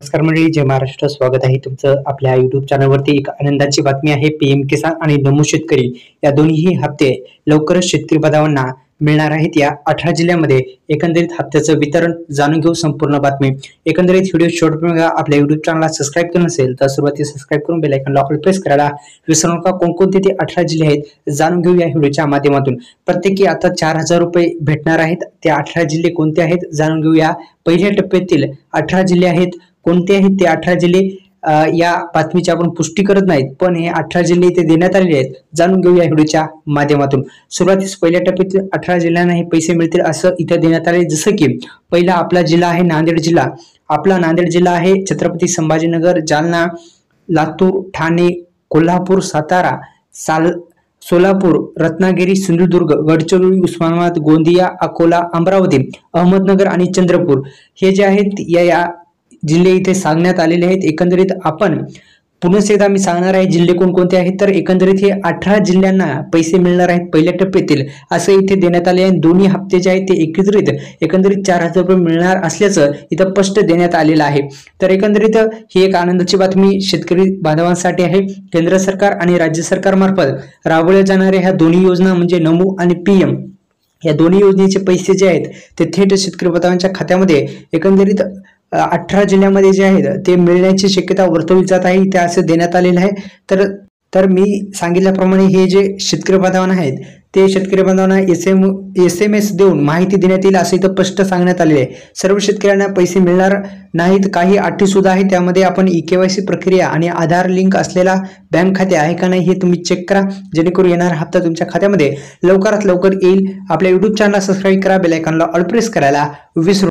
नमस्कार मंडळी, जय महाराष्ट्र. स्वागत आहे तुमचं आपल्या युट्यूब चॅनलवरती. एक आनंदाची बातमी आहे. पीएम किसान आणि नमो शेतकरी या दोन्ही हप्ते लवकरच शेतकरी बांधवांना मिळणार आहेत. या 18 जिल्ह्यामध्ये एकंदरीत हप्त्याचं वितरण जाणून घेऊ संपूर्ण बातमी. एकंदरीत व्हिडिओ शेवटपर्यंत बघा. आपल्या युट्यूब चॅनलला सबस्क्राईब केलं नसेल तर सुरुवातीला सबस्क्राईब करून बेल आयकॉनला ऑल प्रेस करायला विसरू नका. कोणकोणते ते 18 जिल्हे आहेत जाणून घेऊ या व्हिडिओच्या माध्यमातून. प्रत्येकी आता 4,000 रुपये भेटणार आहेत. ते 18 जिल्हे कोणते आहेत जाणून घेऊया. पहिल्या टप्प्यातील 18 जिल्हे आहेत. कोणते आहेत ते 18 जिल्हे या बातमीची आपण पुष्टी करत नाहीत, पण हे 18 जिल्हे इथे देण्यात आलेले आहेत. जाणून घेऊया व्हिडिओच्या माध्यमातून. सुरुवातीस पहिल्या टप्प्यातील 18 जिल्ह्यांना हे पैसे मिळतील असं इथे देण्यात आले. जसं की पहिला आपला जिल्हा आहे नांदेड जिल्हा. आपला नांदेड जिल्हा आहे छत्रपती संभाजीनगर, जालना, लातूर, ठाणे, कोल्हापूर, सातारा, सोलापूर, रत्नागिरी, सिंधुदुर्ग, गडचिरोली, उस्मानाबाद, गोंदिया, अकोला, अमरावती, अहमदनगर आणि चंद्रपूर हे जे आहेत या जिल्हे इथे सांगण्यात आलेले आहेत. एकंदरीत आपण पुन्हा एकदा मी सांगणार आहे जिल्हे कोणकोणते आहेत. तर एकंदरीत हे 18 जिल्ह्यांना पैसे मिळणार आहेत पहिल्या टप्प्यातील असं इथे देण्यात आले आहे. दोन्ही हप्ते जे आहेत ते एकंदरीत 4,000 रुपये मिळणार असल्याचं इथं स्पष्ट देण्यात आलेलं आहे. तर एकंदरीत ही एक आनंदाची बातमी शेतकरी बांधवांसाठी आहे. केंद्र सरकार आणि राज्य सरकारमार्फत राबवल्या जाणाऱ्या ह्या दोन्ही योजना म्हणजे नमो आणि पीएम या दोन्ही योजनेचे पैसे जे आहेत ते थेट शेतकरी बांधवांच्या खात्यामध्ये एकंदरीत 18 जिल्ह्यामध्ये जे आहेत ते मिळण्याची शक्यता वर्तवली जात आहे. ते असं देण्यात आलेलं आहे. तर मी सांगितल्याप्रमाणे हे जे शेतकरी बांधवांना आहेत ते शेतकरी बांधवांना SMS देऊन माहिती देण्यात येईल असं इथं स्पष्ट सांगण्यात आलेले आहे. सर्व शेतकऱ्यांना पैसे मिळणार नाहीत. काही अटी सुद्धा आहेत. त्यामध्ये आपण EKYC प्रक्रिया आणि आधार लिंक असलेला बँक खाते आहे का नाही हे तुम्ही चेक करा, जेणेकरून येणारा हप्ता तुमच्या खात्यामध्ये लवकरात लवकर येईल. आपल्या युट्यूब चॅनलला सबस्क्राईब करा, बेल आयकॉनला ऑल प्रेस करायला विसरू